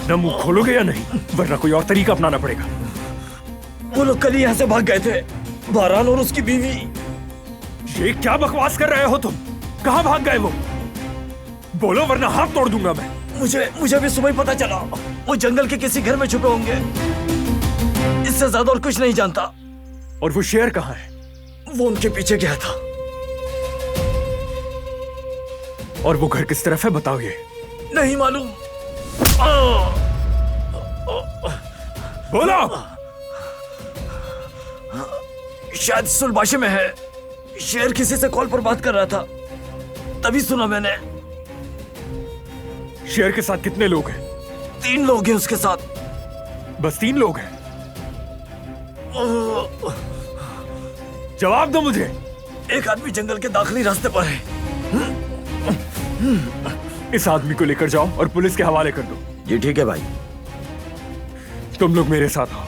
अपना मुंह खोलोगे या नहीं, वरना कोई और तरीका अपनाना पड़ेगा। वो लोग कल यहाँ से भाग गए थे, बारान और उसकी बीवी। ये क्या बकवास कर रहे हो तुम? कहाँ भाग गए वो? बोलो वरना हाथ तोड़ दूंगा मैं। मुझे अभी सुबह ही पता चला, वो जंगल के किसी घर में छुपे होंगे। इससे ज्यादा और कुछ नहीं जानता। और वो शेर कहाँ है? वो उनके पीछे गया था। और वो घर किस तरफ है बताओ। ये नहीं मालूम। बोलो। शायद सुलबाशे में है। शेर किसी से कॉल पर बात कर रहा था, तभी सुना मैंने। शेर के साथ कितने लोग हैं? 3 लोग हैं उसके साथ। बस 3 लोग हैं? जवाब दो मुझे। एक आदमी जंगल के दाखिली रास्ते पर है। इस आदमी को लेकर जाओ और पुलिस के हवाले कर दो। जी ठीक है भाई। तुम लोग मेरे साथ आओ।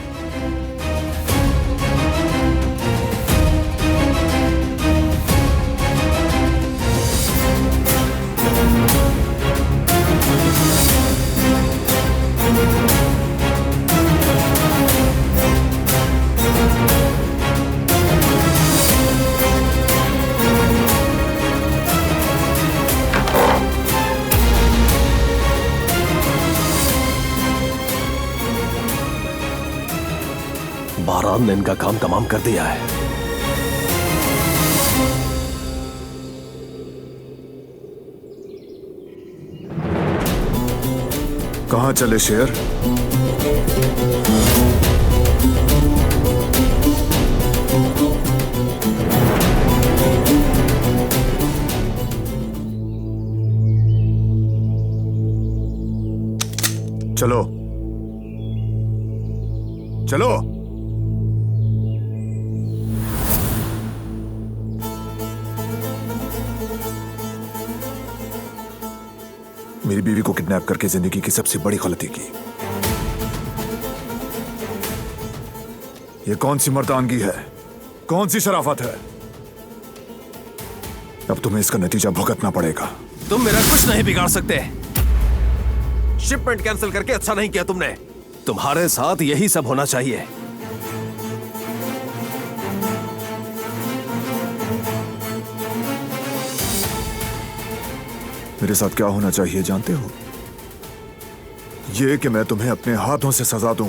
बारान ने इनका काम तमाम कर दिया है। कहां चले शेर? चलो चलो। मेरी बीवी को किडनैप करके जिंदगी की सबसे बड़ी गलती की। ये कौन सी मर्दानगी है, कौन सी शराफत है? अब तुम्हें इसका नतीजा भुगतना पड़ेगा। तुम मेरा कुछ नहीं बिगाड़ सकते। शिपमेंट कैंसिल करके अच्छा नहीं किया तुमने। तुम्हारे साथ यही सब होना चाहिए। मेरे साथ क्या होना चाहिए जानते हो? ये कि मैं तुम्हें अपने हाथों से सजा दूं।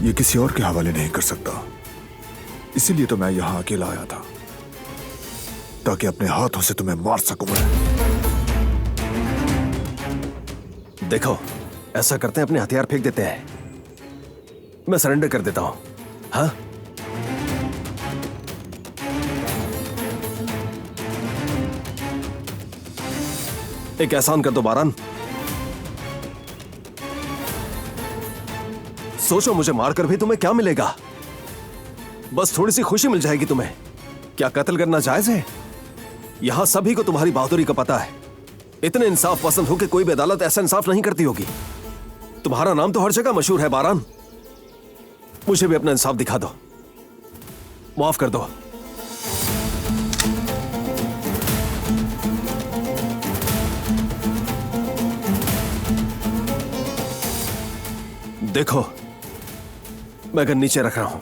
ये किसी और के हवाले नहीं कर सकता। इसीलिए तो मैं यहां अकेला आया था, ताकि अपने हाथों से तुम्हें मार सकूं मैं। देखो, ऐसा करते हैं अपने हथियार फेंक देते हैं। मैं सरेंडर कर देता हूं। हाँ, एक एहसान कर दो बारान। सोचो, मुझे मारकर भी तुम्हें क्या मिलेगा? बस थोड़ी सी खुशी मिल जाएगी तुम्हें। क्या कत्ल करना जायज है? यहां सभी को तुम्हारी बहादुरी का पता है। इतने इंसाफ पसंद हो कि कोई भी अदालत ऐसा इंसाफ नहीं करती होगी। तुम्हारा नाम तो हर जगह मशहूर है बारान। मुझे भी अपना इंसाफ दिखा दो, माफ कर दो। देखो, मैं गन नीचे रख रहा हूं।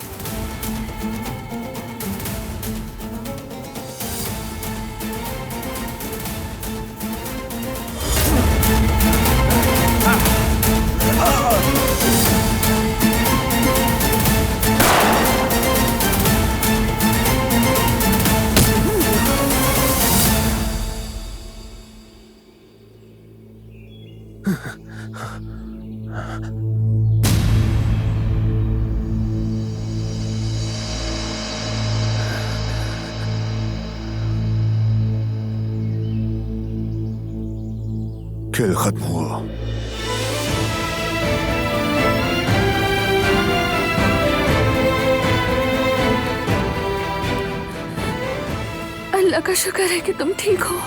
खेल खत्म हुआ। अल्लाह का शुक्र है कि तुम ठीक हो।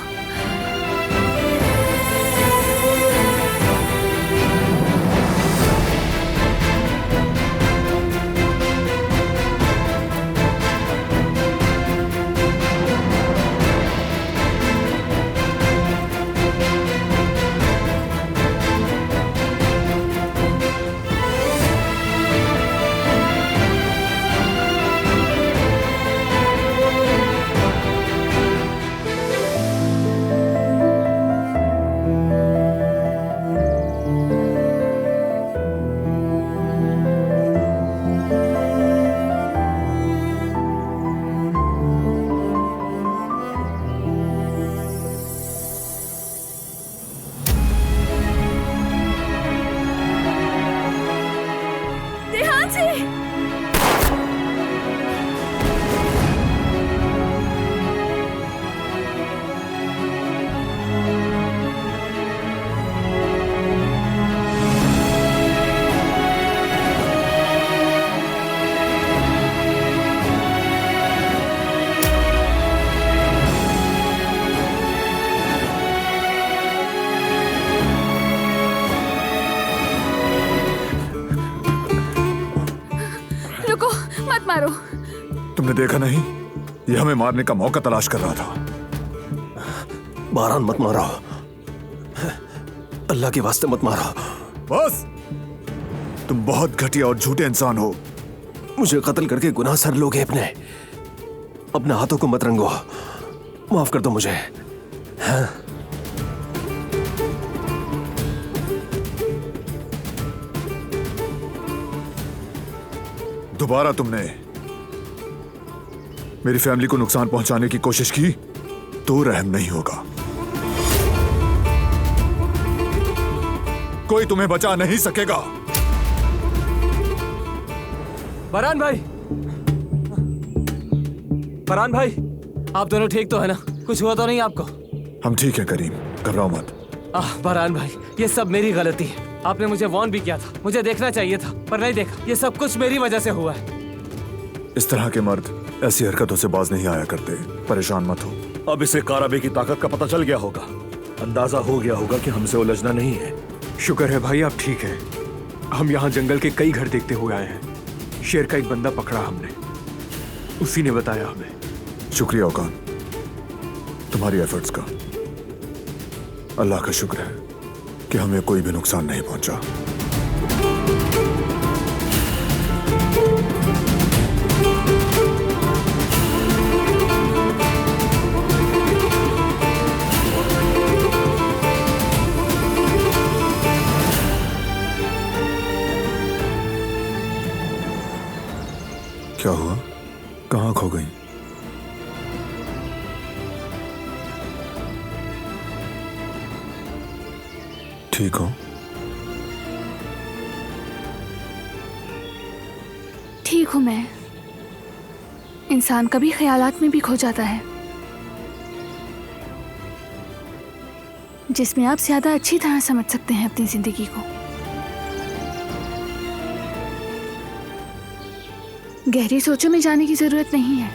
देखा नहीं? ये हमें मारने का मौका तलाश कर रहा था। बारान मत मारो, अल्लाह के वास्ते मत मारो। बस, तुम बहुत घटिया और झूठे इंसान हो। मुझे कत्ल करके गुनाह सर लोगे अपने हाथों को मत रंगो। माफ कर दो मुझे। हाँ? दोबारा तुमने मेरी फैमिली को नुकसान पहुंचाने की कोशिश की तो रहम नहीं होगा। कोई तुम्हें बचा नहीं सकेगा। फरहान भाई, फरहान भाई, आप दोनों ठीक तो है ना? कुछ हुआ तो नहीं आपको? हम ठीक है करीम, घबराओ मत। फरहान भाई, ये सब मेरी गलती है। आपने मुझे वार्न भी किया था, मुझे देखना चाहिए था, पर नहीं देखा। ये सब कुछ मेरी वजह से हुआ है। इस तरह के मर्द ऐसी हरकतों से बाज नहीं आया करते। परेशान मत हो। अब इसे काराबे की ताकत का पता चल गया होगा। अंदाजा हो गया होगा कि हमसे उलझना नहीं है। शुक्र है भाई आप ठीक हैं। हम यहाँ जंगल के कई घर देखते हुए आए हैं। शेर का एक बंदा पकड़ा हमने, उसी ने बताया हमें। शुक्रिया औकान, तुम्हारी एफर्ट्स का। अल्लाह का शुक्र है कि हमें कोई भी नुकसान नहीं पहुंचा। क्या हुआ? कहाँ खो गई? ठीक हो? ठीक हूँ मैं। इंसान कभी ख्यालात में भी खो जाता है, जिसमें आप ज्यादा अच्छी तरह समझ सकते हैं अपनी जिंदगी को। गहरी सोचों में जाने की जरूरत नहीं है।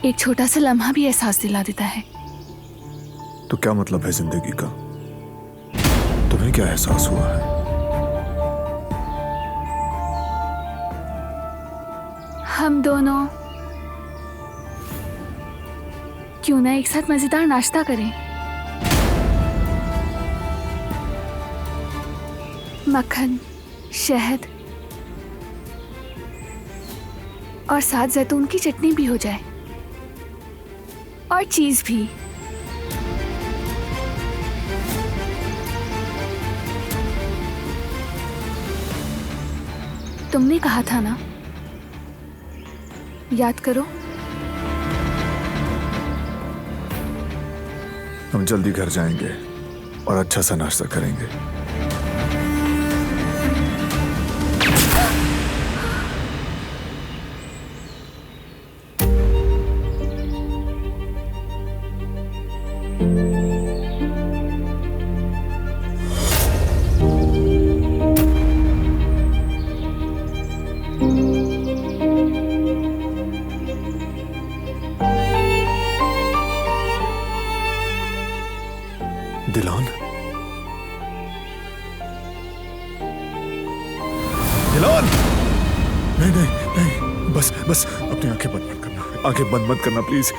एक छोटा सा लम्हा भी एहसास दिला देता है। तो क्या मतलब है जिंदगी का? तुम्हें क्या एहसास हुआ है? हम दोनों क्यों ना एक साथ मजेदार नाश्ता करें? मक्खन, शहद और साथ जैतून की चटनी भी हो जाए, और चीज भी। तुमने कहा था ना, याद करो। हम जल्दी घर जाएंगे और अच्छा सा नाश्ता करेंगे। दिलान, दिलान, नहीं नहीं नहीं, बस बस अपनी आंखें बंद मत करना। आंखें बंद मत करना प्लीज,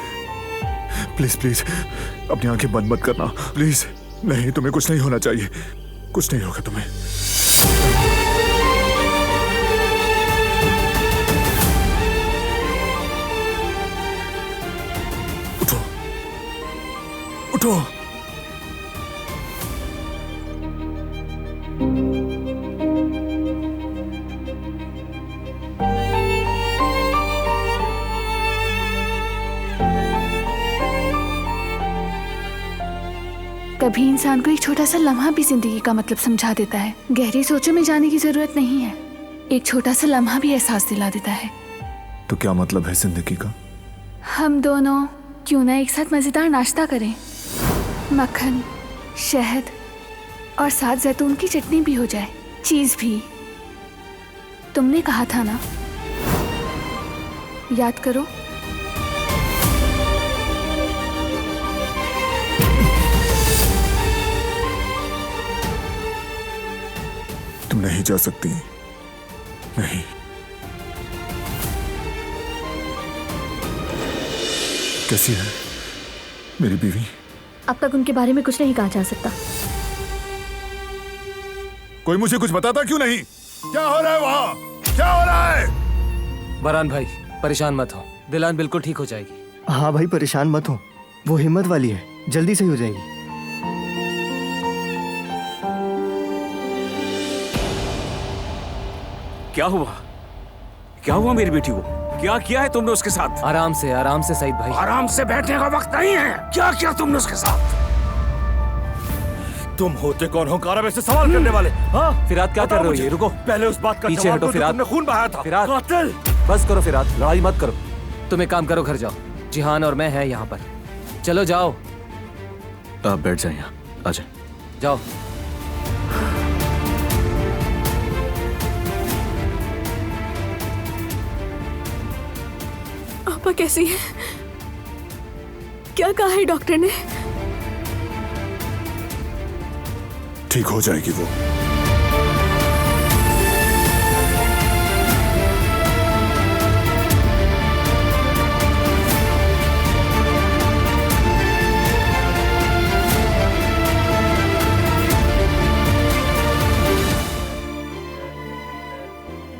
प्लीज प्लीज, अपनी आंखें बंद मत करना प्लीज। नहीं, तुम्हें कुछ नहीं होना चाहिए, कुछ नहीं होगा तुम्हें। उठो उठो। कभी इंसान को एक छोटा सा लम्हा भी जिंदगी का मतलब समझा देता है। गहरी सोचों में जाने की जरूरत नहीं है। एक छोटा सा लम्हा भी एहसास दिला देता है। तो क्या मतलब है जिंदगी का? हम दोनों क्यों ना एक साथ मजेदार नाश्ता करें। मक्खन, शहद और साथ जैतून की चटनी भी हो जाए, चीज भी। तुमने कहा था ना, याद करो। तुम नहीं जा सकती, नहीं। कैसी है मेरी बीवी? अब तक उनके बारे में कुछ नहीं कहा जा सकता। कोई मुझे कुछ बताता क्यों नहीं? क्या हो रहा है वहां? क्या हो रहा है? बरहान भाई परेशान मत हो, दिलान बिल्कुल ठीक हो जाएगी। हाँ भाई परेशान मत हो, वो हिम्मत वाली है, जल्दी सही हो जाएगी। क्या हुआ? क्या हुआ मेरी बेटी को? क्या किया है तुमने उसके साथ? आराम से सईद भाई। आराम से बैठने का वक्त नहीं है। क्या किया तुमने उसके साथ? तुम होते कौन हो कारा में से सवाल करने वाले? हाँ फिराद क्या कर रहे हो? ये रुको, पहले उस बात का पीछे जवाब हटो दो जो फिराद। तुमने खून बहाया था। फिराद। कातिल! बस करो फिराद, लड़ाई मत करो। तुम एक काम करो, घर जाओ, जिहान और मैं हैं यहाँ पर। चलो जाओ। आप बैठ जाए यहाँ, आ जाए। जाओ। आपा कैसी है? क्या कहा है डॉक्टर ने? ठीक हो जाएगी वो।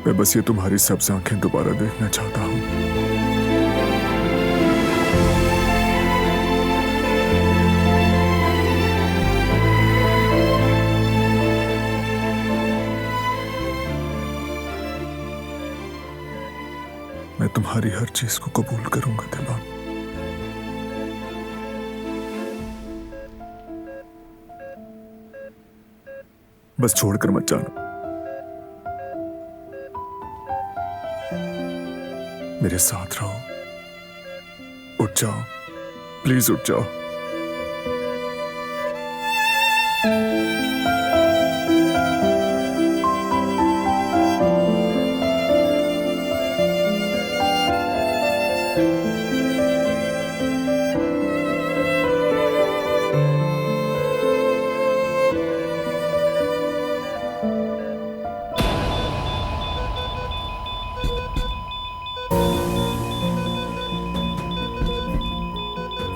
मैं बस ये तुम्हारी सब्ज आंखें दोबारा देखना चाहता हूं। मैं तुम्हारी हर चीज को कबूल करूंगा दिलान। बस छोड़कर मत जाना। मेरे साथ रहो। उठ जाओ, प्लीज उठ जाओ।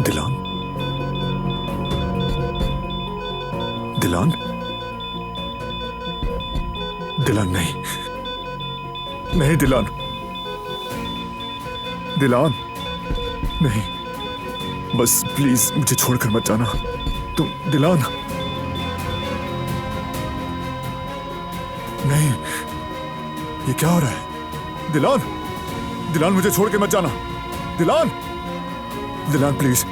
दिलान, दिलान, दिलान नहीं, नहीं दिलान, दिलान नहीं, बस प्लीज मुझे छोड़कर मत जाना। तुम दिलान, नहीं, ये क्या हो रहा है? दिलान, दिलान मुझे छोड़ के मत जाना। दिलान, दिलान प्लीज,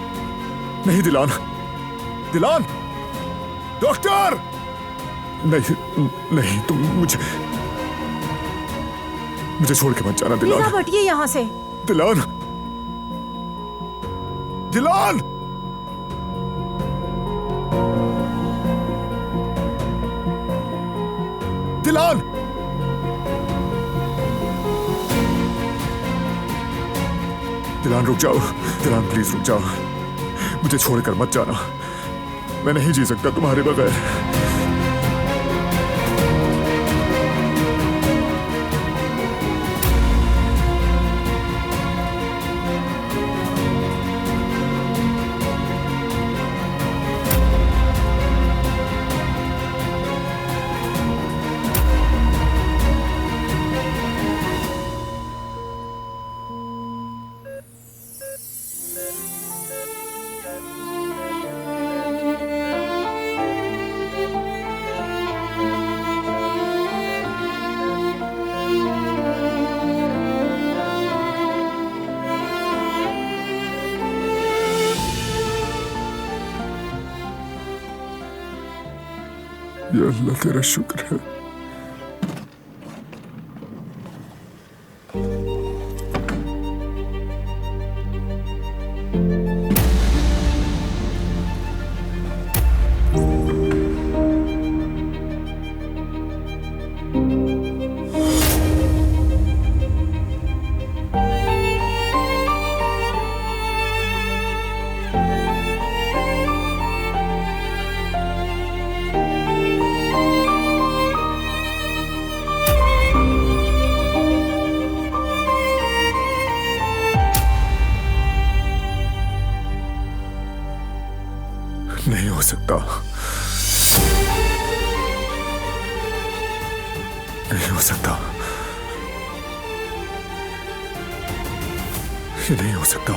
नहीं दिलान, दिलान, डॉक्टर! नहीं, नहीं तुम मुझे छोड़ के मत जाना दिलान। मीरा हटिए यहाँ से। दिलान, दिलान! दिलान! दिलान रुक जाओ, दिलान प्लीज रुक जाओ, मुझे छोड़कर मत जाना। मैं नहीं जी सकता तुम्हारे बगैर। या अल्लाह तेरा शुक्र है। सकता, नहीं हो सकता, ये नहीं हो सकता।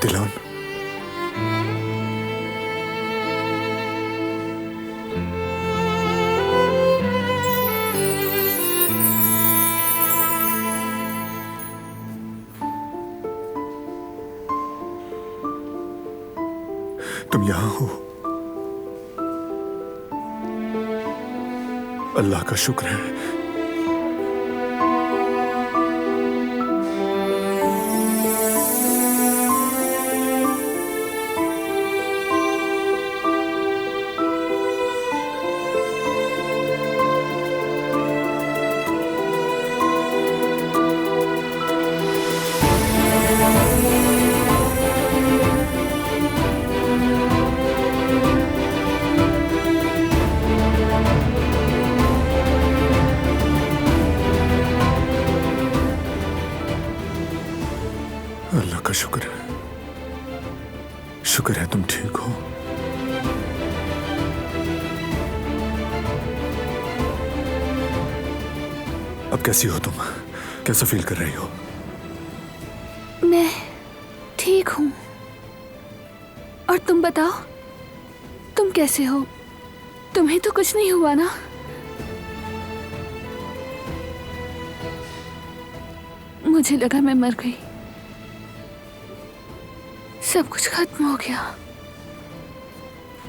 दिलान, तुम यहां हो, अल्लाह का शुक्र है। अल्लाह का शुक्र है, शुक्र है तुम ठीक हो। अब कैसी हो तुम? कैसा फील कर रही हो? मैं ठीक हूं। और तुम बताओ, तुम कैसे हो? तुम्हें तो कुछ नहीं हुआ ना? मुझे लगा मैं मर गई, सब कुछ खत्म हो गया।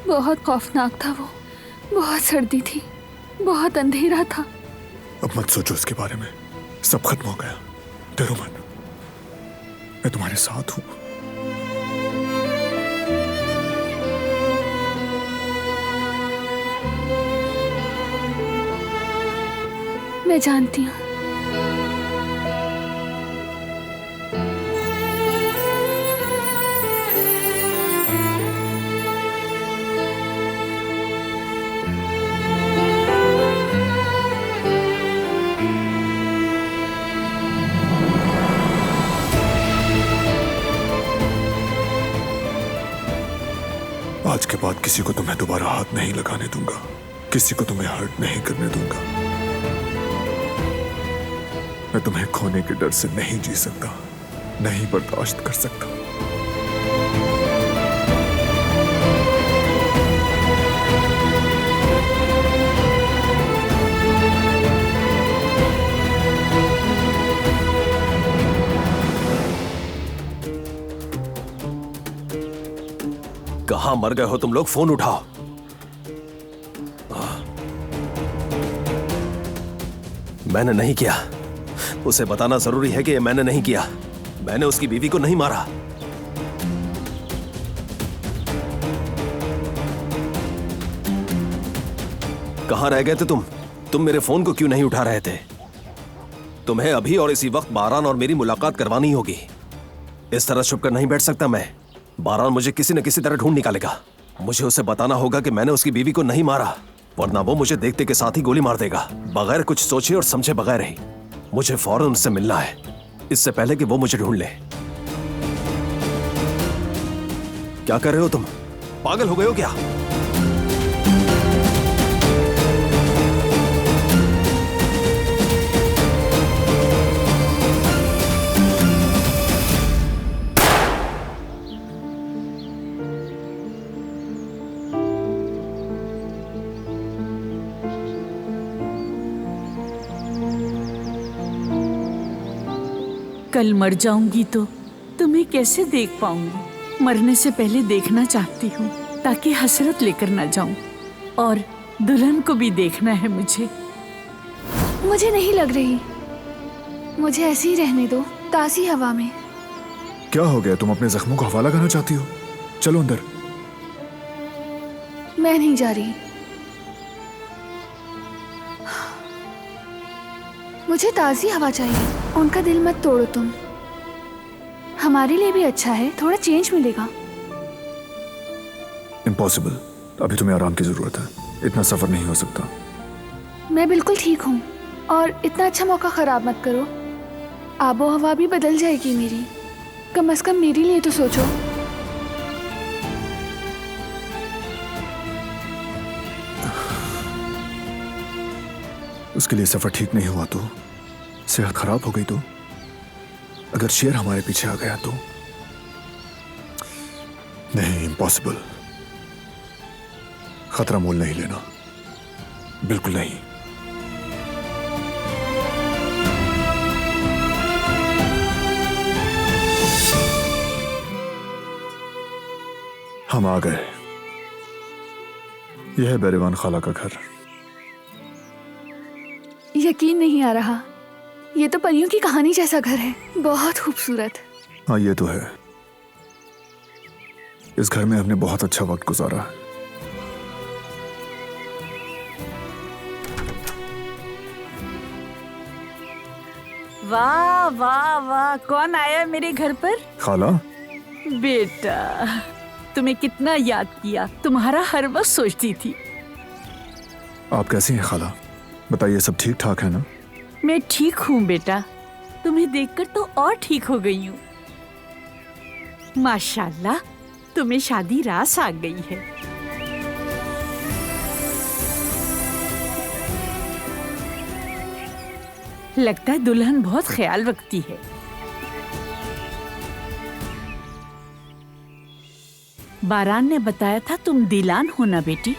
बहुत खौफनाक था वो, बहुत सर्दी थी, बहुत अंधेरा था। अब मत सोचो इसके बारे में, सब खत्म हो गया। डरो मत, मैं तुम्हारे साथ हूं। मैं जानती हूँ। आज के बाद किसी को तुम्हें दोबारा हाथ नहीं लगाने दूंगा, किसी को तुम्हें हर्ट नहीं करने दूंगा। मैं तुम्हें खोने के डर से नहीं जी सकता, नहीं बर्दाश्त कर सकता। कहां मर गए हो तुम लोग? फोन उठाओ। मैंने नहीं किया। उसे बताना जरूरी है कि ये मैंने नहीं किया। मैंने उसकी बीवी को नहीं मारा। कहां रह गए थे तुम? तुम मेरे फोन को क्यों नहीं उठा रहे थे? तुम्हें अभी और इसी वक्त बारान और मेरी मुलाकात करवानी होगी। इस तरह छुप कर नहीं बैठ सकता मैं। बारान मुझे किसी न किसी तरह ढूंढ निकालेगा। मुझे उसे बताना होगा कि मैंने उसकी बीवी को नहीं मारा, वरना वो मुझे देखते के साथ ही गोली मार देगा, बगैर कुछ सोचे और समझे बगैर ही। मुझे फौरन उससे मिलना है, इससे पहले कि वो मुझे ढूंढ ले। क्या कर रहे हो तुम? पागल हो गए हो क्या? कल मर जाऊंगी तो तुम्हें कैसे देख पाऊंगी? मरने से पहले देखना चाहती हूँ ताकि हसरत लेकर ना जाऊं, और दुल्हन को भी देखना है मुझे। मुझे नहीं लग रही। मुझे ऐसे ही रहने दो, ताज़ी हवा में। क्या हो गया? तुम अपने जख्मों को हवाला करना चाहती हो? चलो अंदर। मैं नहीं जा रही। मुझे ताज़ी हवा चाहिए। उनका दिल मत तोड़ो तुम। हमारे लिए भी अच्छा है, थोड़ा चेंज मिलेगा। इम्पॉसिबल। अभी तुम्हें आराम की जरूरत है। इतना सफर नहीं हो सकता। मैं बिल्कुल ठीक हूँ, और इतना अच्छा मौका खराब मत करो। आबो हवा भी बदल जाएगी मेरी। कम से कम मेरे लिए तो सोचो। उसके लिए सफर ठीक नहीं हुआ तो, सेहत खराब हो गई तो, अगर शेर हमारे पीछे आ गया तो? नहीं, इम्पॉसिबल। खतरा मोल नहीं लेना, बिल्कुल नहीं। हम आ गए। यह है बेरीवान खाला का घर। यकीन नहीं आ रहा। ये तो परियों की कहानी जैसा घर है, बहुत खूबसूरत। हाँ, ये तो है। इस घर में हमने बहुत अच्छा वक्त गुजारा है। वाह वाह वाह, कौन आया मेरे घर पर? खाला। बेटा, तुम्हें कितना याद किया, तुम्हारा हर वक्त सोचती थी। आप कैसी हैं खाला? बताइए, सब ठीक ठाक है ना? मैं ठीक हूँ बेटा, तुम्हें देखकर तो और ठीक हो गई हूँ। माशाल्लाह, तुम्हें शादी रास आ गई है। लगता है दुल्हन बहुत ख्याल रखती है। बारान ने बताया था तुम दिलान हो ना बेटी?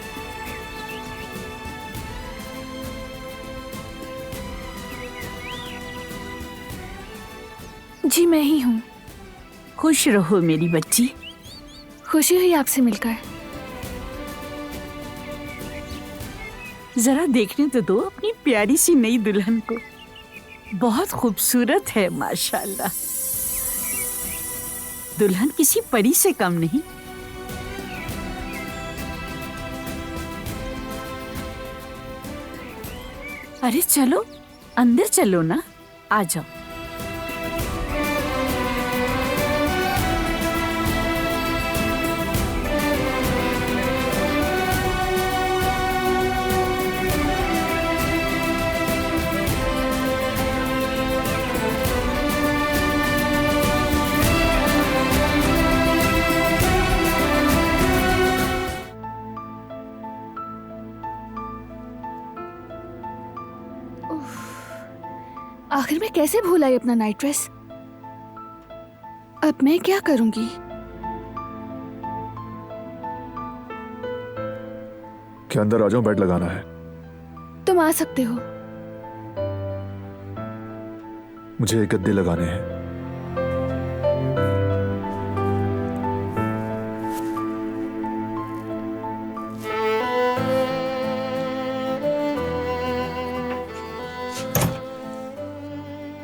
जी मैं ही हूँ। खुश रहो मेरी बच्ची। खुशी हुई आपसे मिलकर। जरा देखने तो दो अपनी प्यारी सी नई दुल्हन को। बहुत खूबसूरत है माशाल्लाह। दुल्हन किसी परी से कम नहीं। अरे चलो अंदर चलो ना, आ जाओ। आखिर मैं कैसे भूल आई अपना नाइट ड्रेस? अब मैं क्या करूंगी? क्या अंदर आ जाऊं? बेड लगाना है। तुम आ सकते हो। मुझे एक गद्दे लगाने हैं।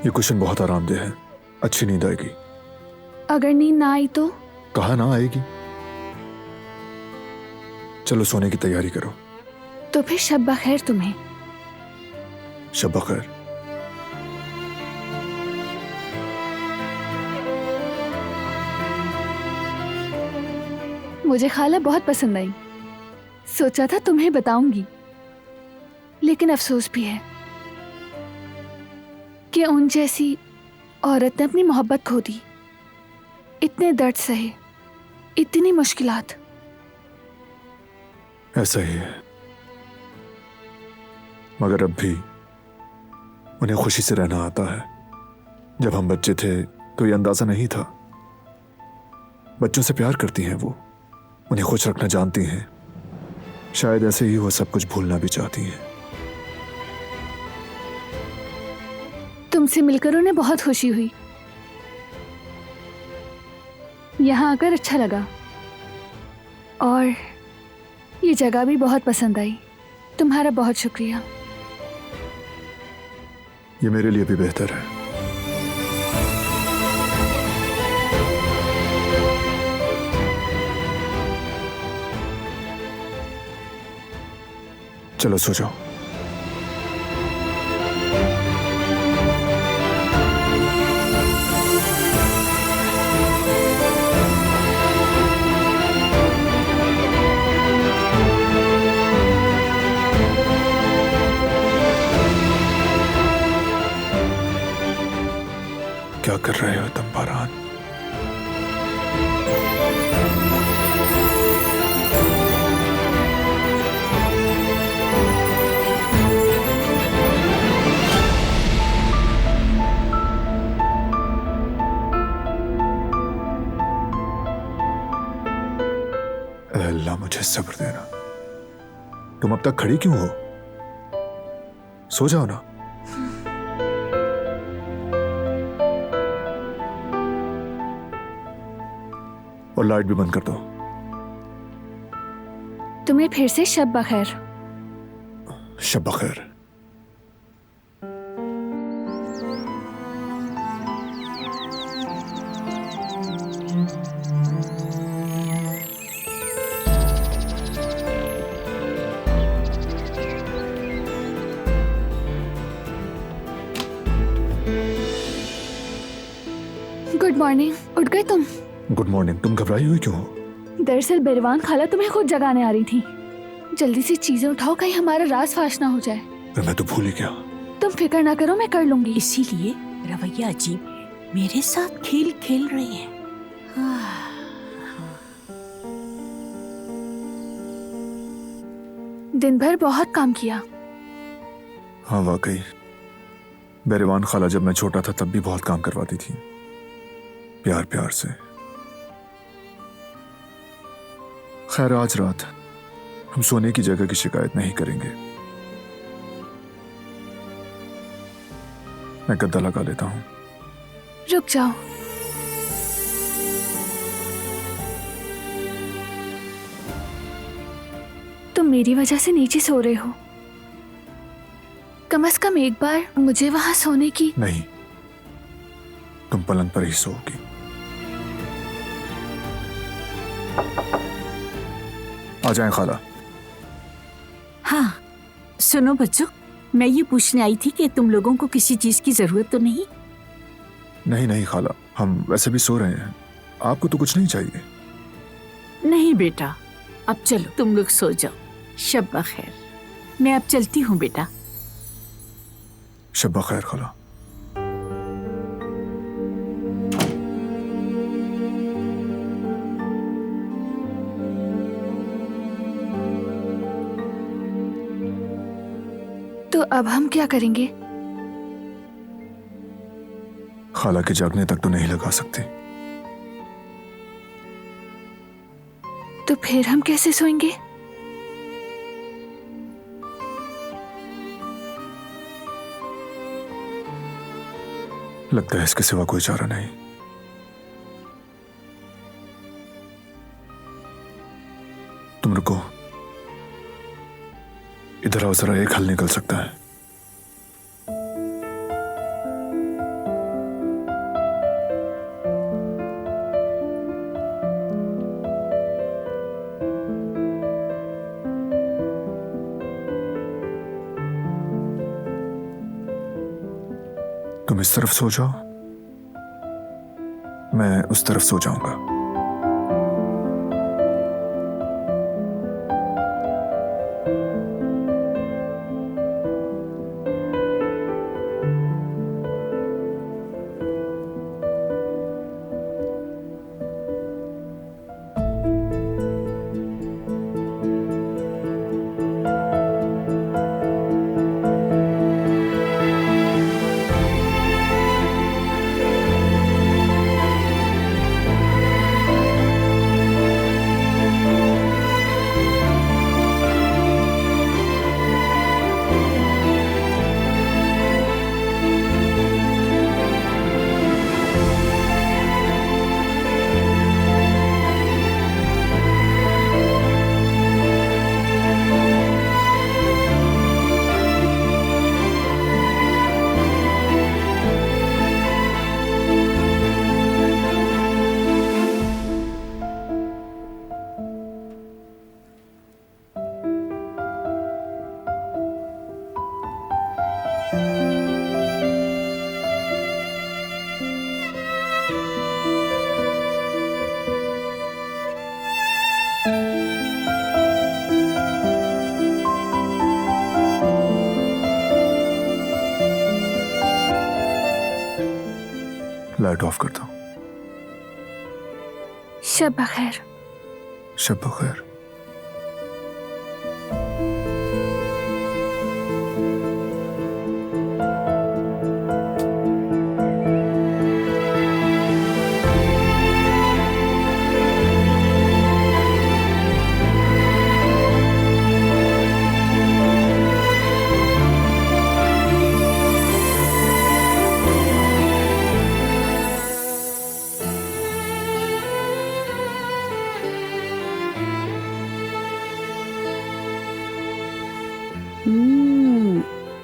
ये कुशन बहुत आरामदेह है, अच्छी नींद आएगी। अगर नींद ना आई तो? कहा ना आएगी। चलो सोने की तैयारी करो। तो फिर शब बखैर तुम्हें। शब बखैर। मुझे खाला बहुत पसंद आई। सोचा था तुम्हें बताऊंगी, लेकिन अफसोस भी है कि उन जैसी औरत ने अपनी मोहब्बत खो दी। इतने दर्द सहे, इतनी मुश्किलात। ऐसा ही है, मगर अब भी उन्हें खुशी से रहना आता है। जब हम बच्चे थे तो ये अंदाजा नहीं था। बच्चों से प्यार करती हैं वो, उन्हें खुश रखना जानती हैं। शायद ऐसे ही वो सब कुछ भूलना भी चाहती हैं। तुमसे मिलकर उन्हें बहुत खुशी हुई। यहाँ आकर अच्छा लगा और ये जगह भी बहुत पसंद आई। तुम्हारा बहुत शुक्रिया। ये मेरे लिए भी बेहतर है। चलो सो जाओ। क्या कर रहे हो तुम बारान? अल्लाह मुझे सब्र देना। तुम अब तक खड़ी क्यों हो? सो जाओ ना। और लाइट भी बंद कर दो। तुम्हें फिर से शब बखैर। शब बखैर। Good morning. उठ गए तुम? Good morning. तुम घबराई हुई क्यों हो? दरअसल बिरवान खाला तुम्हें खुद जगाने आ रही थी। जल्दी से चीजें उठाओ, कहीं हमारा राज फाश ना हो जाए। मैं तो भूल ही गया। तुम फिक्र ना करो, मैं कर लूंगी। इसीलिए रवैया अजीब है। मेरे साथ खेल खेल रही है। दिन भर बहुत काम किया। हाँ वाकई, बेरवान खाला जब मैं छोटा था तब भी बहुत काम करवाती थी, प्यार प्यार से। खैर आज रात हम सोने की जगह की शिकायत नहीं करेंगे। मैं गद्दा लगा लेता हूं। रुक जाओ। तुम मेरी वजह से नीचे सो रहे हो। कम से कम एक बार मुझे वहां सोने की। नहीं, तुम पलंग पर ही सोओगी। आ जाएं खाला। हाँ सुनो बच्चों, मैं ये पूछने आई थी कि तुम लोगों को किसी चीज की जरूरत तो नहीं? नहीं नहीं खाला, हम वैसे भी सो रहे हैं। आपको तो कुछ नहीं चाहिए? नहीं बेटा, अब चलो तुम लोग सो जाओ। शब बखैर। मैं अब चलती हूँ बेटा। शब बखैर खाला। तो अब हम क्या करेंगे? खाला के जागने तक तो नहीं लगा सकते। तो फिर हम कैसे सोएंगे? लगता है इसके सिवा कोई चारा नहीं। तुम रुको, इधर आओ जरा, एक हल निकल सकता है। तुम इस तरफ सो जाओ, मैं उस तरफ सो जाऊंगा। लाइट ऑफ करता हूं। शब बखैर। शब बखैर।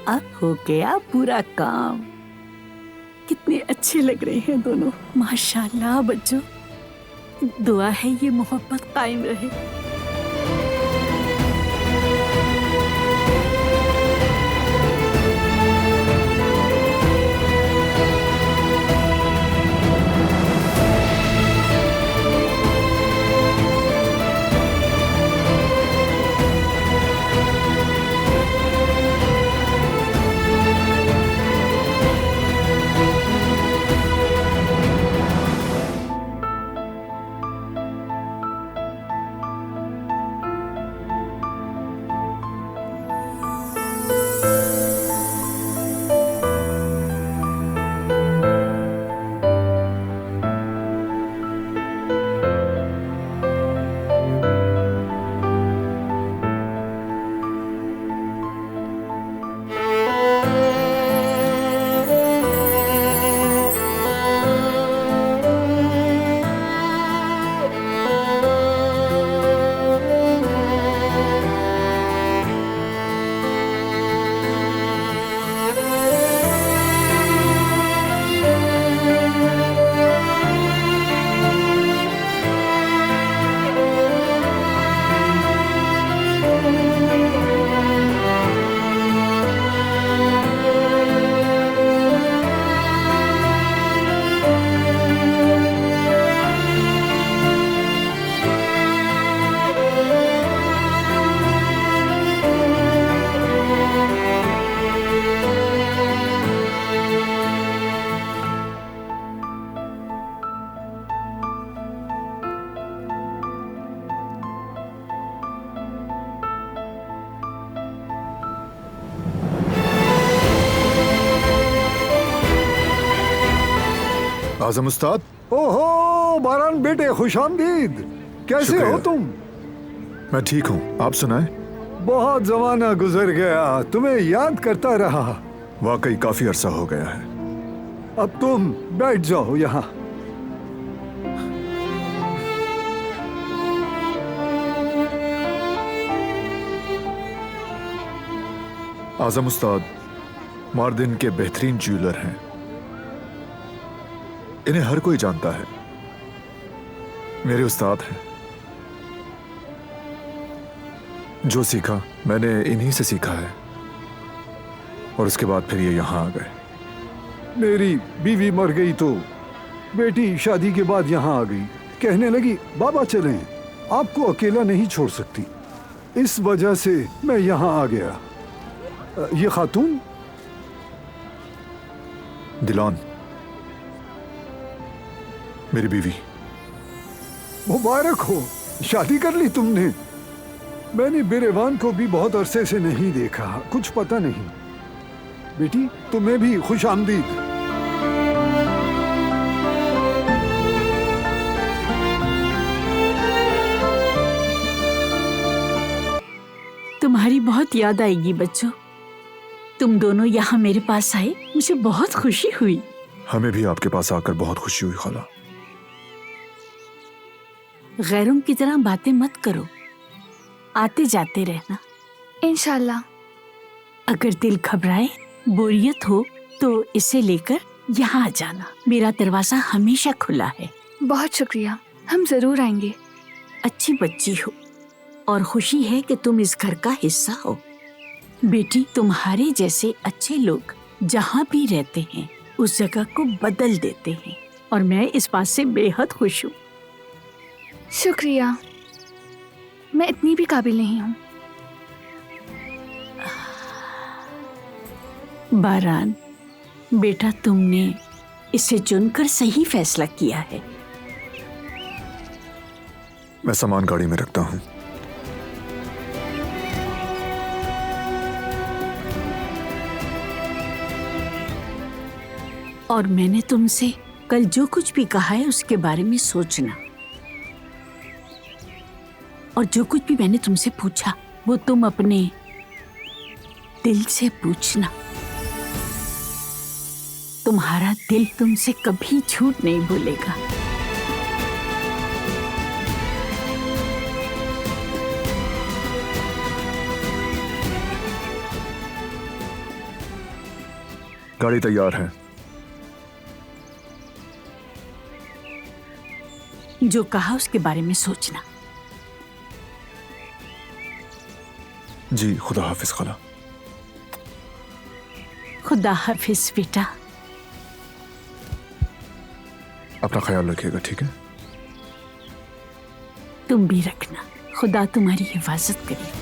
अब हो गया पूरा काम। कितने अच्छे लग रहे हैं दोनों, माशाल्लाह बच्चों। दुआ है ये मोहब्बत कायम रहे। आजम उस्ताद। ओहो बारान बेटे, खुशामदीद। कैसे हो तुम? मैं ठीक हूँ, आप सुनाएं। बहुत जमाना गुजर गया, तुम्हें याद करता रहा। वाकई काफी अरसा हो गया है। अब तुम बैठ जाओ यहाँ। आजम उस्ताद मार्दिन के बेहतरीन ज्वेलर हैं। इन्हें हर कोई जानता है, मेरे उस्ताद हैं। जो सीखा मैंने इन्हीं से सीखा है, और उसके बाद फिर ये यहां आ गए। मेरी बीवी मर गई तो बेटी शादी के बाद यहाँ आ गई। कहने लगी बाबा चलें, आपको अकेला नहीं छोड़ सकती। इस वजह से मैं यहाँ आ गया। ये खातून दिलान, मेरी बीवी। मुबारक हो, शादी कर ली तुमने। मैंने बिरेवान को भी बहुत अरसे से नहीं देखा, कुछ पता नहीं। बेटी तुम्हें भी खुश आमदीद। तुम्हारी बहुत याद आएगी बच्चों। तुम दोनों यहाँ मेरे पास आए, मुझे बहुत खुशी हुई। हमें भी आपके पास आकर बहुत खुशी हुई खाला। गैरों की तरह बातें मत करो, आते जाते रहना। इंशाल्लाह। अगर दिल घबराए, बोरियत हो तो इसे लेकर यहाँ आ जाना। मेरा दरवाजा हमेशा खुला है। बहुत शुक्रिया, हम जरूर आएंगे। अच्छी बच्ची हो और खुशी है कि तुम इस घर का हिस्सा हो। बेटी, तुम्हारे जैसे अच्छे लोग जहाँ भी रहते हैं उस जगह को बदल देते हैं और मैं इस बात से बेहद खुश हूँ। शुक्रिया, मैं इतनी भी काबिल नहीं हूँ। बारान, बेटा तुमने इसे चुनकर सही फैसला किया है। मैं सामान गाड़ी में रखता हूँ। और मैंने तुमसे कल जो कुछ भी कहा है उसके बारे में सोचना, और जो कुछ भी मैंने तुमसे पूछा वो तुम अपने दिल से पूछना। तुम्हारा दिल तुमसे कभी झूठ नहीं बोलेगा। गाड़ी तैयार है। जो कहा उसके बारे में सोचना। जी, खुदा हाफिज खाला। खुदा हाफिज बेटा। अपना ख्याल रखिएगा, ठीक है? तुम भी रखना। खुदा तुम्हारी हिफाजत करे।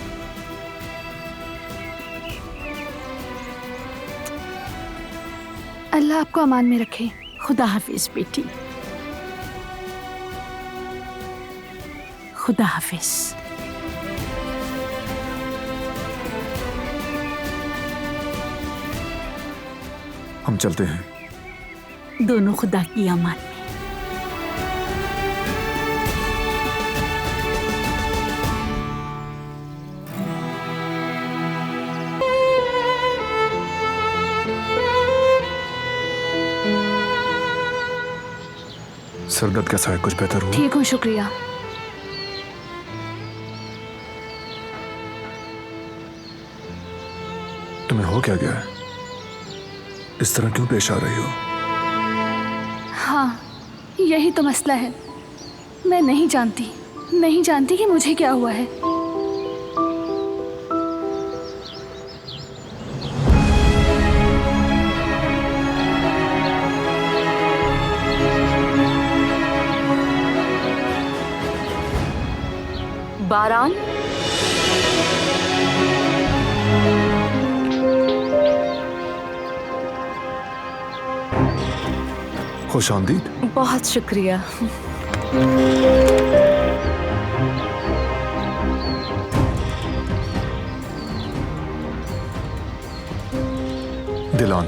अल्लाह आपको अमान में रखे। खुदा हाफिज बेटी। खुदा हाफिज। हम चलते हैं। दोनों खुदा की अमान में। सरदर्द कैसा है? कुछ बेहतर हुआ? ठीक हूँ, शुक्रिया। तुम्हें हो क्या गया है? इस तरह क्यों पेश आ रही हो? हाँ, यही तो मसला है। मैं नहीं जानती कि मुझे क्या हुआ है। बारान, खुश आमदीद। बहुत शुक्रिया। दिलान,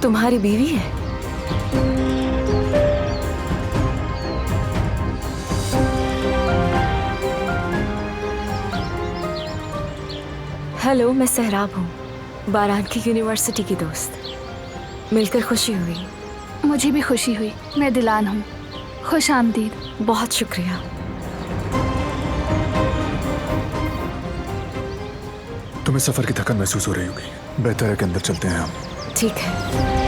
तुम्हारी बीवी है? हेलो, मैं सहराब हूँ, बारान की यूनिवर्सिटी की दोस्त। मिलकर खुशी हुई। मुझे भी खुशी हुई। मैं दिलान हूँ। खुश आमदीद। बहुत शुक्रिया। तुम्हें सफर की थकान महसूस हो रही होगी। बेहतर है कि अंदर चलते हैं हम। ठीक है।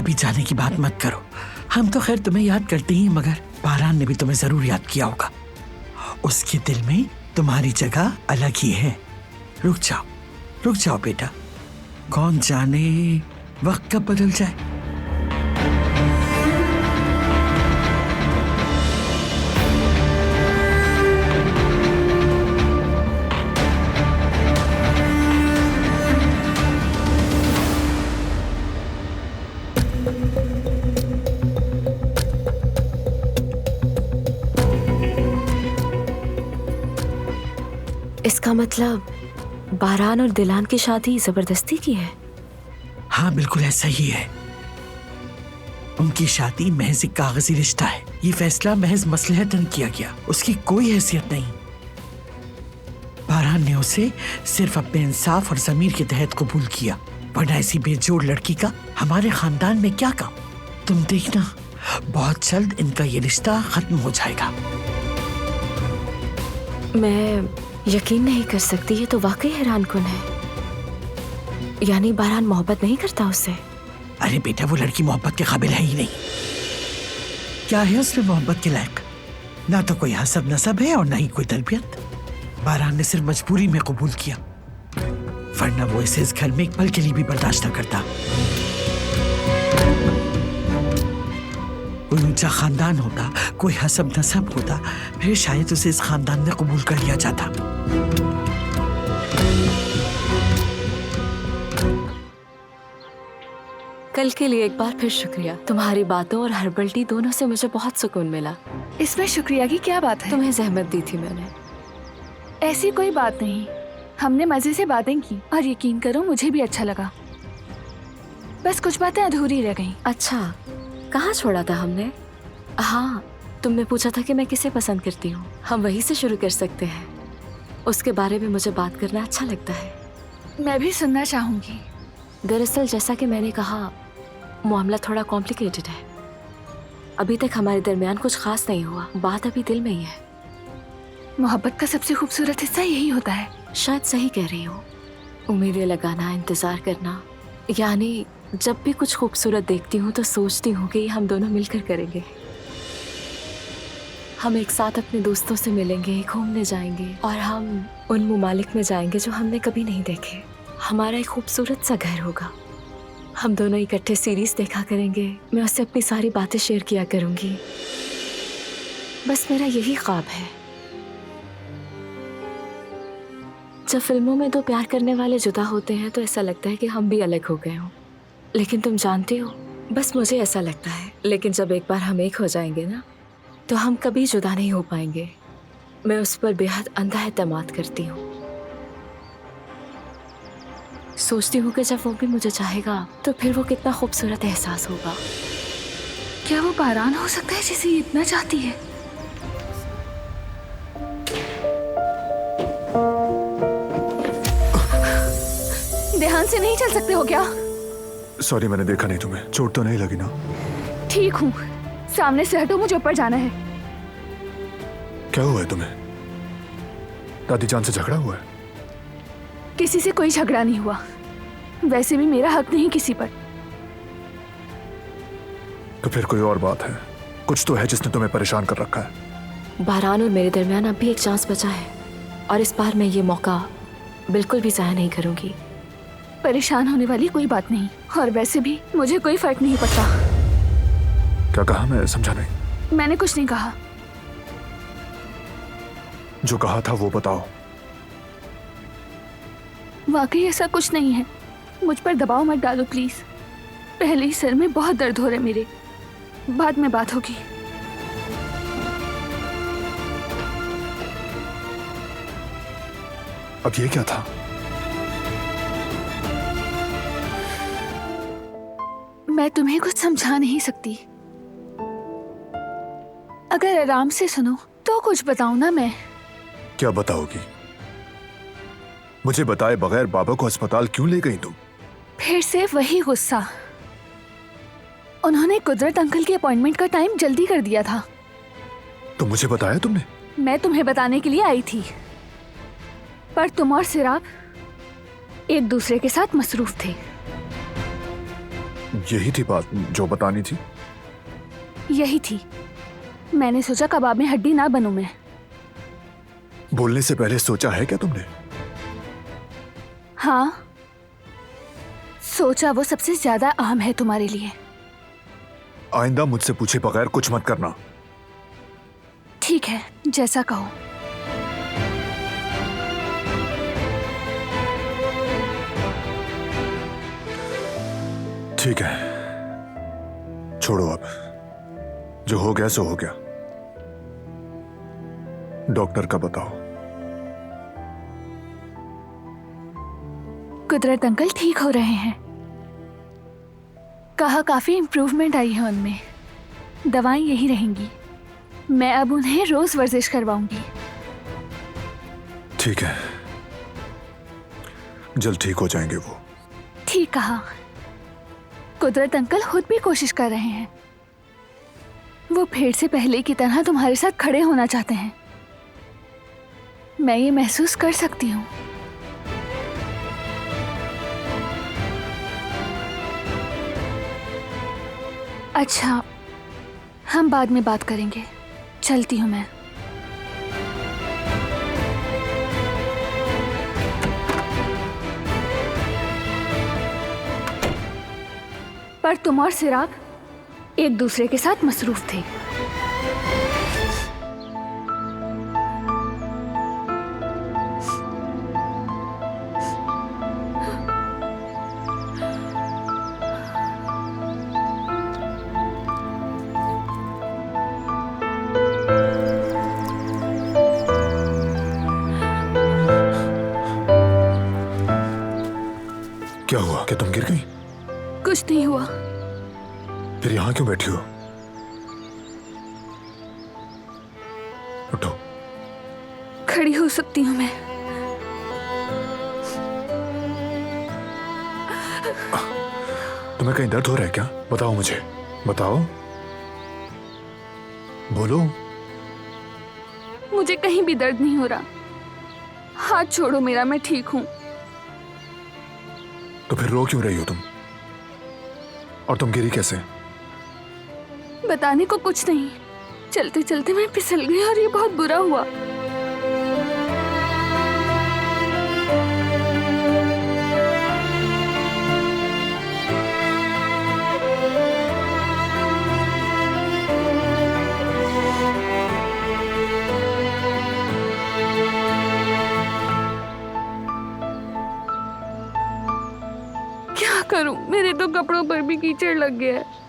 अभी जाने की बात मत करो। हम तो खैर तुम्हें याद करते ही, मगर बारान ने भी तुम्हें जरूर याद किया होगा। उसके दिल में तुम्हारी जगह अलग ही है। रुक जाओ बेटा, कौन जाने वक्त कब बदल जाए। इसका मतलब बारान और दिलान की शादी जबरदस्ती की है? हाँ बिल्कुल ऐसा ही है। उनकी शादी महज एक कागजी रिश्ता है। ये फैसला महज मसलहतन किया गया, उसकी कोई हैसियत नहीं। बारान ने उसे सिर्फ अपने इंसाफ और जमीर के तहत कबूल किया, वरना ऐसी बेजोड़ लड़की का हमारे खानदान में क्या काम। तुम देखना, बहुत जल्द इनका ये रिश्ता खत्म हो जाएगा। मैं यकीन नहीं कर सकती, ये तो वाकई हैरानकुन है। यानी बारान मोहब्बत नहीं करता उससे? अरे बेटा, वो लड़की मोहब्बत के काबिल है ही नहीं। क्या है उसमें मोहब्बत के लायक? ना तो कोई हसब नसब है और ना ही कोई तरबियत। बारान ने सिर्फ मजबूरी में कबूल किया, वरना वो इसे इस घर में एक पल के लिए भी बर्दाश्त न करता। कोई ऊंचा खानदान होता, कोई हसब नसब होता, फिर शायद उसे इस खानदान में कबूल कर लिया जाता। कल के लिए एक बार फिर शुक्रिया। तुम्हारी बातों और हर्बल टी दोनों से मुझे बहुत सुकून मिला। इसमें शुक्रिया की क्या बात है? तुम्हें जहमत दी थी मैंने। ऐसी कोई बात नहीं, हमने मजे से बातें की और यकीन करो मुझे भी अच्छा लगा। बस कुछ बातें अधूरी रह गईं। अच्छा, कहाँ छोड़ा था हमने? हाँ, तुमने पूछा था कि मैं किसे पसंद करती हूँ। हम वहीं से शुरू कर सकते हैं। उसके बारे में मुझे बात करना अच्छा लगता है। मैं भी सुनना चाहूंगी। दरअसल जैसा कि मैंने कहा, मामला थोड़ा कॉम्प्लिकेटेड है। अभी तक हमारे दरमियान कुछ खास नहीं हुआ, बात अभी दिल में ही है। मोहब्बत का सबसे खूबसूरत हिस्सा यही होता है। शायद सही कह रही हो। उम्मीदें लगाना, इंतजार करना, यानी जब भी कुछ खूबसूरत देखती हूँ तो सोचती हूँ कि हम दोनों मिलकर करेंगे। हम एक साथ अपने दोस्तों से मिलेंगे, घूमने जाएंगे और हम उन मुमालिक में जाएंगे जो हमने कभी नहीं देखे। हमारा एक खूबसूरत सा घर होगा। हम दोनों इकट्ठे सीरीज देखा करेंगे। मैं उससे अपनी सारी बातें शेयर किया करूंगी। बस मेरा यही ख्वाब है। जब फिल्मों में दो प्यार करने वाले जुदा होते हैं तो ऐसा लगता है कि हम भी अलग हो गए हों। लेकिन तुम जानती हो, बस मुझे ऐसा लगता है। लेकिन जब एक बार हम एक हो जाएंगे ना, तो हम कभी जुदा नहीं हो पाएंगे। मैं उस पर बेहद अंधा एतमाद करती हूँ। सोचती हूँ कि जब वो भी मुझे चाहेगा तो फिर वो कितना खूबसूरत एहसास होगा। क्या वो बारान हो सकता है जिसे ये इतना चाहती है? ध्यान से नहीं चल सकते हो क्या? सॉरी, मैंने देखा नहीं तुम्हें। चोट तो नहीं लगी ना? ठीक हूँ, सामने से हटो, मुझे ऊपर जाना है। क्या हुआ है तुम्हें? दादी जान से झगड़ा हुआ है? किसी से कोई झगड़ा नहीं हुआ। वैसे भी मेरा हक नहीं किसी पर। तो फिर कोई और बात है? कुछ तो है जिसने तुम्हें परेशान कर रखा है। बारान और मेरे दरमियान अब भी एक चांस बचा है और इस बार मैं ये मौका बिल्कुल भी ज़ाया नहीं करूंगी। परेशान होने वाली कोई बात नहीं, और वैसे भी मुझे कोई फर्क नहीं पड़ता। क्या कहा? मैं समझा नहीं। मैंने कुछ नहीं कहा। जो कहा था वो बताओ। वाकई ऐसा कुछ नहीं है। मुझ पर दबाव मत डालो प्लीज। पहले ही सर में बहुत दर्द हो रहा है मेरे। बाद में बात होगी। अब ये क्या था? मैं तुम्हें कुछ समझा नहीं सकती। अगर आराम से सुनो तो कुछ बताऊं ना मैं। क्या बताओगी? मुझे बताए बगैर बाबा को अस्पताल क्यों ले गई तुम? फिर से वही गुस्सा। उन्होंने कुदरत अंकल की अपॉइंटमेंट का टाइम जल्दी कर दिया था। तो मुझे बताया तुमने? मैं तुम्हें बताने के लिए आई थी, पर तुम और सिराग एक दूसरे के साथ मसरूफ थे। यही थी बात जो बतानी थी? यही थी। मैंने सोचा कबाब में हड्डी ना बनूं मैं। बोलने से पहले सोचा है क्या तुमने? हाँ, सोचा। वो सबसे ज्यादा अहम है तुम्हारे लिए। आइंदा मुझसे पूछे बगैर कुछ मत करना। ठीक है, जैसा कहो। ठीक है, छोड़ो अब। जो हो गया सो हो गया। डॉक्टर का बताओ। कुदरत अंकल ठीक हो रहे हैं। कहा काफी इम्प्रूवमेंट आई है उनमें। दवाएं यही रहेंगी। मैं अब उन्हें रोज वर्जिश करवाऊंगी। ठीक है, जल्द ठीक हो जाएंगे वो। ठीक कहा। कुदरत अंकल खुद भी कोशिश कर रहे हैं। वो फिर से पहले की तरह तुम्हारे साथ खड़े होना चाहते हैं। मैं ये महसूस कर सकती हूँ। अच्छा, हम बाद में बात करेंगे। चलती हूँ मैं। पर तुम और सिराग एक दूसरे के साथ मसरूफ थे। क्या हुआ? क्या तुम गिर गई? कुछ नहीं हुआ। फिर यहां क्यों बैठी हो? उठो। खड़ी हो सकती हूँ मैं। तुम्हें कहीं दर्द हो रहा है क्या? बताओ मुझे, बताओ, बोलो। मुझे कहीं भी दर्द नहीं हो रहा। हाथ छोड़ो मेरा, मैं ठीक हूँ। तो फिर रो क्यों रही हो तुम? और तुम गिरी कैसे? बताने को कुछ नहीं। चलते चलते मैं फिसल गई और ये बहुत बुरा हुआ। क्या करूं? मेरे तो कपड़ों पर भी कीचड़ लग गया है।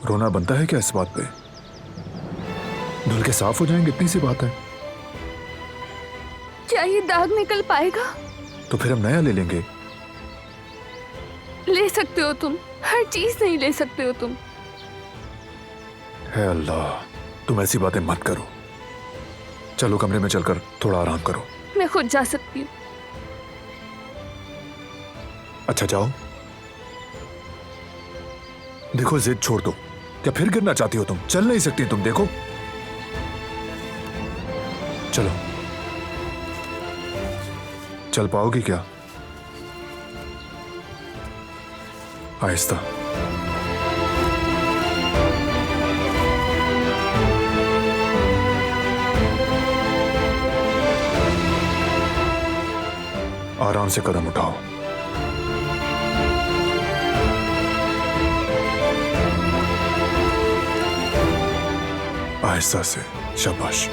रोना बनता है क्या इस बात पे? धुल के साफ हो जाएंगे, इतनी सी बात है। क्या ये दाग निकल पाएगा? तो फिर हम नया ले लेंगे। ले सकते हो तुम, हर चीज नहीं ले सकते हो तुम। है अल्लाह, तुम ऐसी बातें मत करो। चलो कमरे में चलकर थोड़ा आराम करो। मैं खुद जा सकती हूँ। अच्छा जाओ। देखो जिद छोड़ दो। क्या फिर गिरना चाहती हो तुम? चल नहीं सकती तुम, देखो। चलो। चल पाओगी क्या? आहिस्ता। आराम से कदम उठाओ। आहिस्ता से, शाबाश।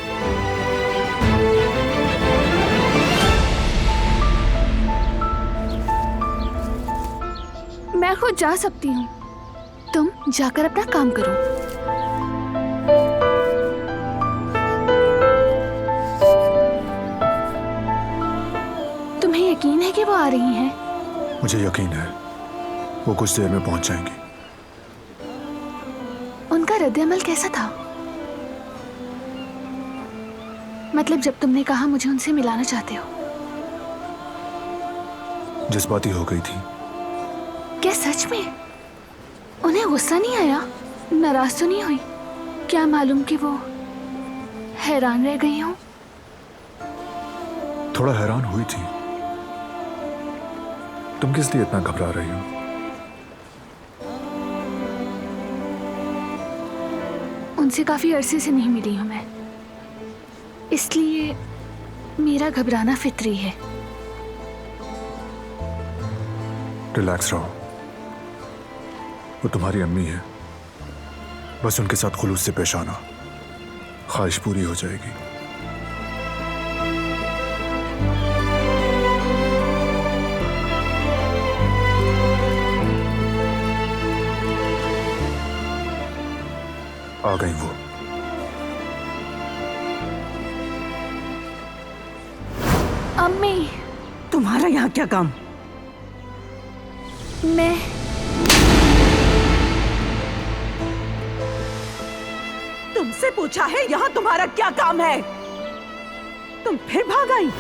मैं खुद जा सकती हूँ। तुम जाकर अपना काम करो। तुम्हें यकीन है कि वो आ रही हैं? मुझे यकीन है वो कुछ देर में पहुंच जाएंगी। उनका रद्द-ए-अमल कैसा था? मतलब जब तुमने कहा मुझे उनसे मिलाना चाहते हो। जज्बाती हो गई थी। क्या सच में? उन्हें गुस्सा नहीं आया? नाराज तो नहीं हुई? क्या मालूम कि वो हैरान रह गई हूं। थोड़ा हैरान हुई थी। तुम किस लिए इतना घबरा रही हो? उनसे काफी अरसे से नहीं मिली हूं मैं, इसलिए मेरा घबराना फितरी है। रिलैक्स रहो, वो तुम्हारी अम्मी है, बस उनके साथ खुलूस से पेश आना, ख्वाहिश पूरी हो जाएगी। आ गई वो। अम्मी, तुम्हारा यहाँ क्या काम? मैं तुमसे पूछा है यहाँ तुम्हारा क्या काम है? तुम फिर भाग आई?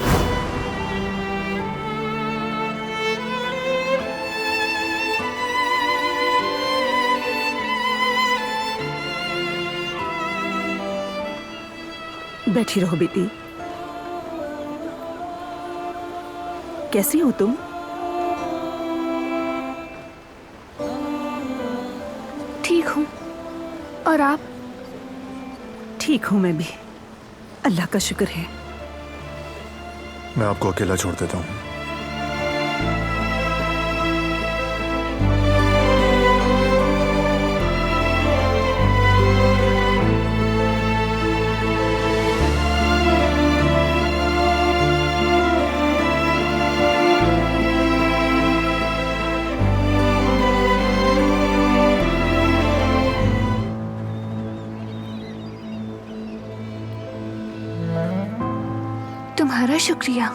बैठी रहो बेटी। कैसी हो तुम? ठीक हूँ, और आप? ठीक हूँ मैं भी, अल्लाह का शुक्र है। मैं आपको अकेला छोड़ देता हूँ। तुम्हारा शुक्रिया।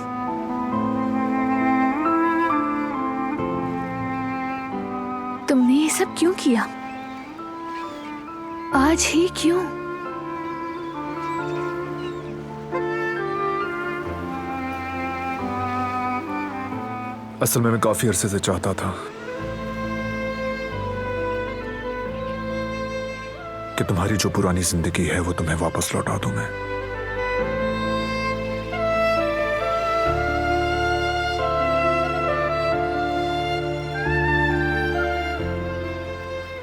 तुमने ये सब क्यों किया? आज ही क्यों? असल में मैं काफी अरसे से चाहता था कि तुम्हारी जो पुरानी जिंदगी है वो तुम्हें वापस लौटा दूं मैं।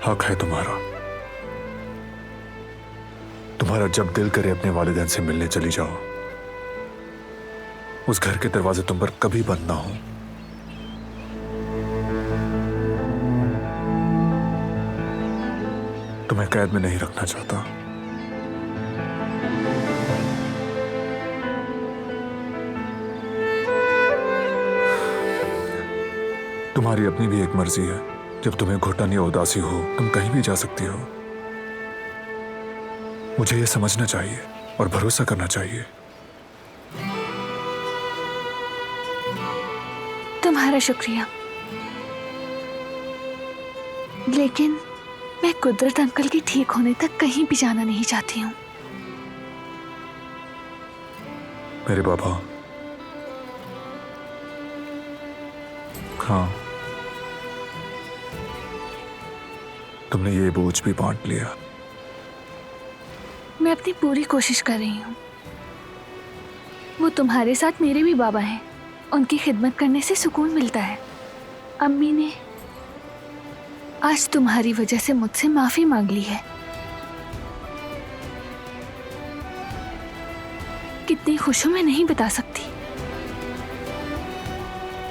हक है तुम्हारा। तुम्हारा जब दिल करे अपने वालिदैन से मिलने चली जाओ। उस घर के दरवाजे तुम पर कभी बंद ना हो। तुम्हें कैद में नहीं रखना चाहता। तुम्हारी अपनी भी एक मर्जी है। जब तुम्हें घुटन या उदासी हो तुम कहीं भी जा सकती हो। मुझे यह समझना चाहिए और भरोसा करना चाहिए। तुम्हारा शुक्रिया, लेकिन मैं कुदरत अंकल के ठीक होने तक कहीं भी जाना नहीं चाहती हूँ। मेरे बाबा, हाँ, तुमने ये बोझ भी बांट लिया। मैं अपनी पूरी कोशिश कर रही हूँ। वो तुम्हारे साथ मेरे भी बाबा हैं। उनकी खिदमत करने से सुकून मिलता है। अम्मी ने आज तुम्हारी वजह से मुझसे माफी मांग ली है। कितनी खुश हूं मैं नहीं बता सकती।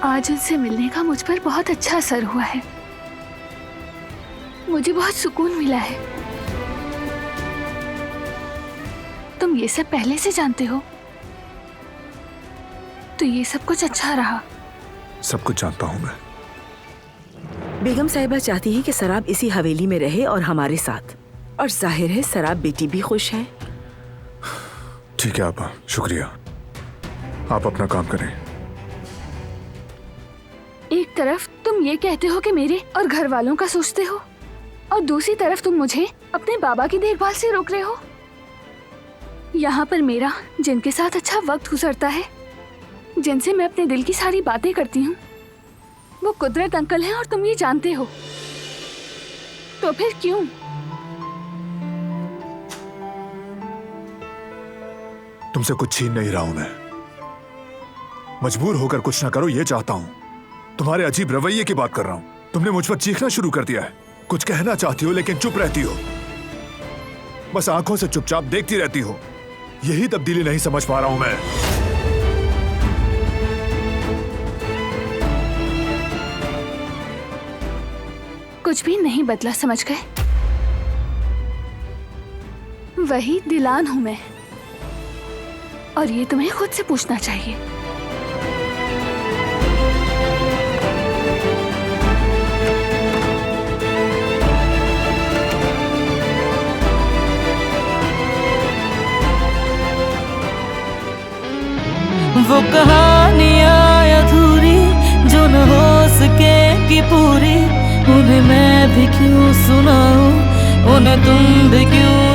आज उनसे मिलने का मुझ पर बहुत अच्छा असर हुआ है। मुझे बहुत सुकून मिला है। तुम ये सब पहले से जानते हो, तो ये सब कुछ अच्छा रहा। सब कुछ जानता हूं मैं। बेगम साहिबा चाहती है कि सराब इसी हवेली में रहे और हमारे साथ, और जाहिर है सराब बेटी भी खुश है। ठीक है आपा, शुक्रिया। आप अपना काम करें। एक तरफ तुम ये कहते हो कि मेरे और घर वालों का सोचते हो, और दूसरी तरफ तुम मुझे अपने बाबा की देखभाल से रोक रहे हो। यहाँ पर मेरा जिनके साथ अच्छा वक्त गुजरता है, जिनसे मैं अपने दिल की सारी बातें करती हूँ, वो कुदरत अंकल हैं और तुम ये जानते हो। तो फिर क्यों? तुमसे कुछ छीन नहीं रहा हूं मैं। मजबूर होकर कुछ ना करो ये चाहता हूं। तुम्हारे अजीब रवैये की बात कर रहा हूं। तुमने मुझ पर चीखना शुरू कर दिया है। कुछ कहना चाहती हो लेकिन चुप रहती हो। बस आंखों से चुपचाप देखती रहती हो। यही तब्दीली नहीं समझ पा रहा हूं मैं। कुछ भी नहीं बदला, समझ गए? वही दिलान हूं मैं, और ये तुम्हें खुद से पूछना चाहिए। वो कहानियाँ अधूरी जो न हो सके कि पूरी, उन्हें मैं भी क्यों सुनाऊं, उन्हें तुम भी क्यों